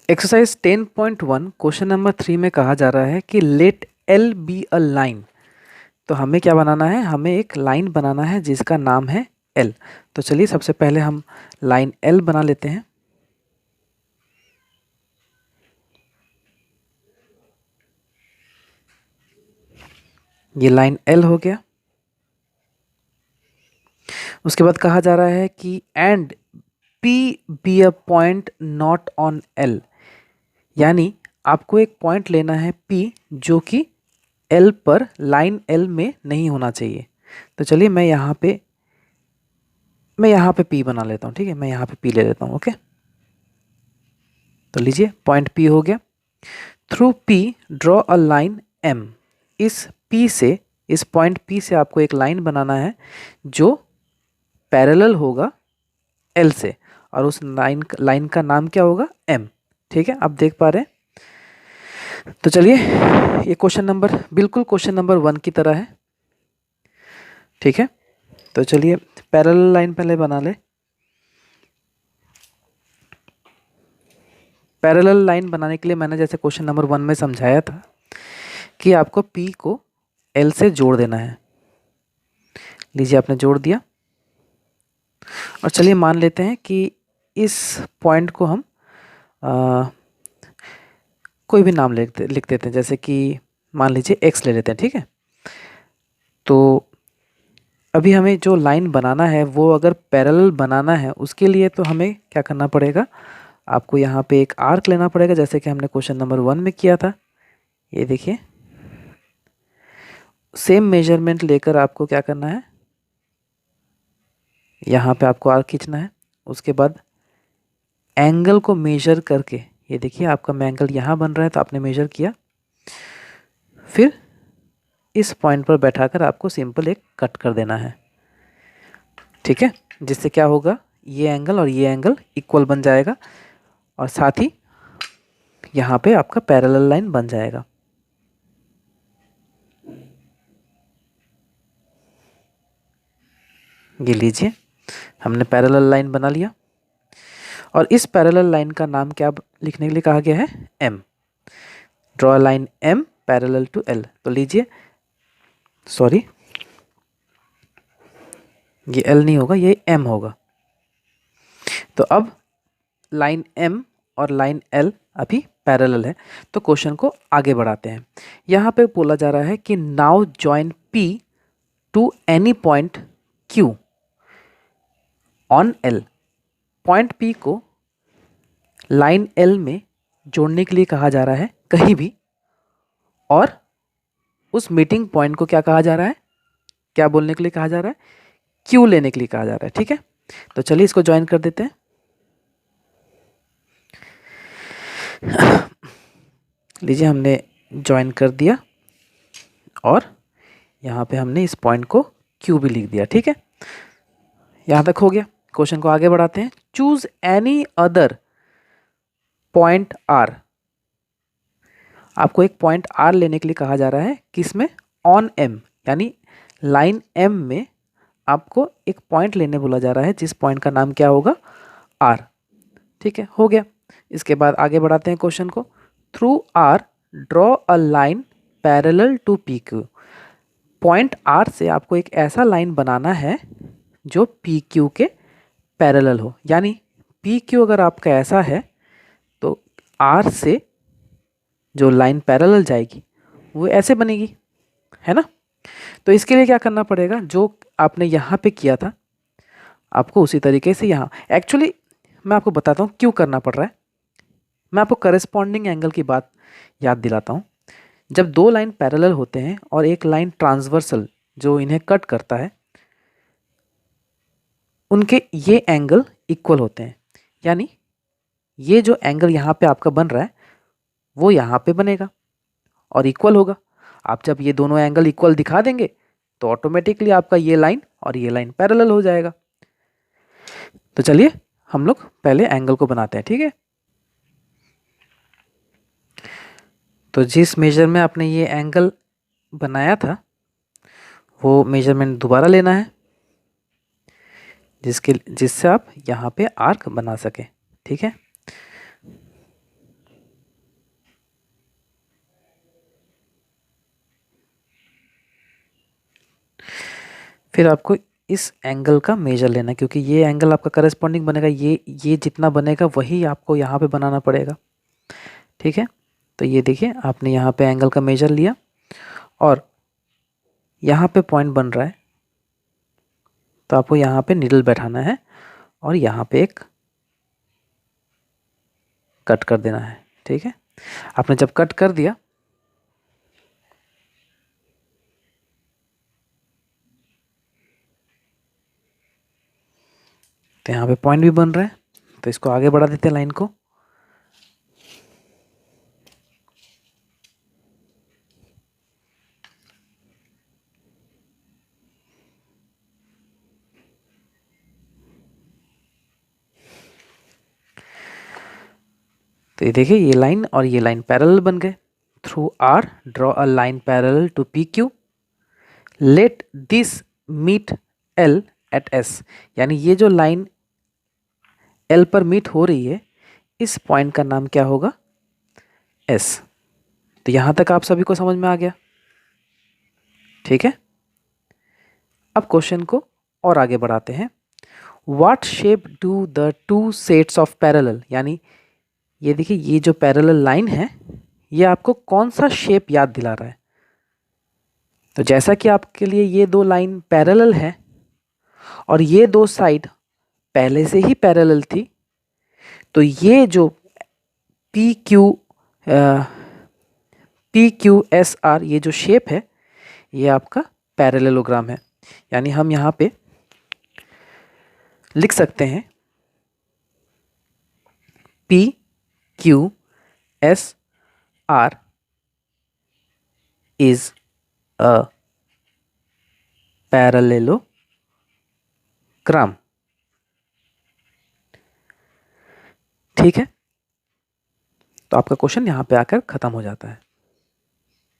Exercise 10.1 question number 3 में कहा जा रहा है कि let L be a line. तो हमें क्या बनाना है, हमें एक लाइन बनाना है जिसका नाम है एल। तो चलिए सबसे पहले हम लाइन एल बना लेते हैं। ये लाइन एल हो गया। उसके बाद कहा जा रहा है कि and P be a point not on L, यानी आपको एक पॉइंट लेना है P जो कि L पर लाइन L में नहीं होना चाहिए। तो चलिए मैं यहाँ पे P बना लेता हूँ। ठीक है, मैं यहाँ पे P ले लेता हूँ। ओके, तो लीजिए पॉइंट P हो गया। Through P draw a line M। इस P से, इस पॉइंट P से आपको एक लाइन बनाना है जो पैरेलल होगा L से, और उस लाइन का नाम क्या होगा, M। ठीक है, आप देख पा रहे हैं। तो चलिए ये क्वेश्चन नंबर बिल्कुल क्वेश्चन नंबर 1 की तरह है। ठीक है, तो चलिए पैरेलल लाइन पहले बना ले। पैरेलल लाइन बनाने के लिए मैंने जैसे क्वेश्चन नंबर 1 में समझाया था कि आपको P को L से जोड़ देना है। लीजिए आपने जोड़ दिया, और चलिए मान लेते हैं कि इस पॉइंट को हम कोई भी नाम लिख देते हैं, जैसे कि मान लीजिए X ले लेते हैं। ठीक है, तो अभी हमें जो लाइन बनाना है वो अगर पैरेलल बनाना है, उसके लिए तो हमें क्या करना पड़ेगा, आपको यहाँ पे एक आर्क लेना पड़ेगा, जैसे कि हमने क्वेश्चन नंबर 1 में किया था। ये देखिए, सेम मेजरमेंट लेकर आपको क्या करना है, यहाँ पे आपको आर्क खींचना है। उसके बाद एंगल को मेजर करके, ये देखिए आपका एंगल यहाँ बन रहा है तो आपने मेजर किया, फिर इस पॉइंट पर बैठाकर आपको सिंपल एक कट कर देना है। ठीक है, जिससे क्या होगा, ये एंगल और ये एंगल इक्वल बन जाएगा, और साथ ही यहाँ पे आपका पैरेलल लाइन बन जाएगा। ये लीजिए हमने पैरेलल लाइन बना लिया, और इस पैरेलल लाइन का नाम क्या लिखने के लिए कहा गया है, M। Draw line M parallel to L। तो लीजिए, सॉरी ये L नहीं होगा, ये M होगा। तो अब लाइन M और लाइन L अभी पैरेलल है, तो क्वेश्चन को आगे बढ़ाते हैं। यहाँ पे बोला जा रहा है कि now join P to any point Q on L। Point P को लाइन L में जोड़ने के लिए कहा जा रहा है कहीं भी, और उस मीटिंग पॉइंट को क्या कहा जा रहा है, क्या बोलने के लिए कहा जा रहा है, Q लेने के लिए कहा जा रहा है। ठीक है, तो चलिए इसको ज्वाइन कर देते हैं। लीजिए हमने ज्वाइन कर दिया, और यहाँ पे हमने इस पॉइंट को Q भी लिख दिया। ठीक है, यहाँ तक हो गया। क्वेश्चन को आगे बढ़ाते हैं। Choose any other point R। आपको एक पॉइंट R लेने के लिए कहा जा रहा है, किसमें, ऑन M, यानी लाइन M में आपको एक पॉइंट लेने बोला जा रहा है, जिस पॉइंट का नाम क्या होगा, R। ठीक है, हो गया। इसके बाद आगे बढ़ाते हैं क्वेश्चन को। Through R draw a line parallel to PQ। Point R से आपको एक ऐसा लाइन बनाना है जो PQ के पैरेलल हो, यानी PQ अगर आपका ऐसा है तो R से जो लाइन पैरेलल जाएगी वो ऐसे बनेगी, है ना। तो इसके लिए क्या करना पड़ेगा, जो आपने यहाँ पे किया था आपको उसी तरीके से यहाँ, एक्चुअली मैं आपको बताता हूँ क्यों करना पड़ रहा है। मैं आपको करेस्पॉन्डिंग एंगल की बात याद दिलाता हूँ। जब दो लाइन पैरेलल होते हैं और एक लाइन ट्रांसवर्सल जो इन्हें कट करता है, उनके ये एंगल इक्वल होते हैं, यानी ये जो एंगल यहाँ पे आपका बन रहा है वो यहाँ पे बनेगा और इक्वल होगा। आप जब ये दोनों एंगल इक्वल दिखा देंगे तो ऑटोमेटिकली आपका ये लाइन और ये लाइन पैरेलल हो जाएगा। तो चलिए हम लोग पहले एंगल को बनाते हैं। ठीक है, तो जिस मेजर में आपने ये एंगल बनाया था वो मेजरमेंट दोबारा लेना है, जिससे आप यहाँ पे आर्क बना सके। ठीक है, फिर आपको इस एंगल का मेजर लेना है, क्योंकि ये एंगल आपका करस्पॉन्डिंग बनेगा, ये जितना बनेगा वही आपको यहाँ पे बनाना पड़ेगा। ठीक है, तो ये देखिए आपने यहाँ पे एंगल का मेजर लिया और यहाँ पे पॉइंट बन रहा है, तो आपको यहाँ पे नीडल बैठाना है और यहाँ पे एक कट कर देना है। ठीक है, आपने जब कट कर दिया तो यहाँ पे पॉइंट भी बन रहा है, तो इसको आगे बढ़ा देते हैं लाइन को। तो ये देखिए ये लाइन और ये लाइन पैरेलल बन गए। Through R draw a line parallel to P Q, let this meet L at S, यानी ये जो लाइन एल पर मीट हो रही है इस पॉइंट का नाम क्या होगा, एस। तो यहां तक आप सभी को समझ में आ गया। ठीक है, अब क्वेश्चन को और आगे बढ़ाते हैं। What shape do the two sets of parallel, यानी ये देखिए ये जो पैरेलल लाइन है ये आपको कौन सा शेप याद दिला रहा है। तो जैसा कि आपके लिए ये दो लाइन पैरेलल है और ये दो साइड पहले से ही पैरेलल थी, तो ये जो पी क्यू एस आर ये जो शेप है ये आपका पैरेललोग्राम है। यानी हम यहाँ पे लिख सकते हैं P Q S R is a parallelogram. ठीक है, तो आपका क्वेश्चन यहाँ पे आकर खत्म हो जाता है।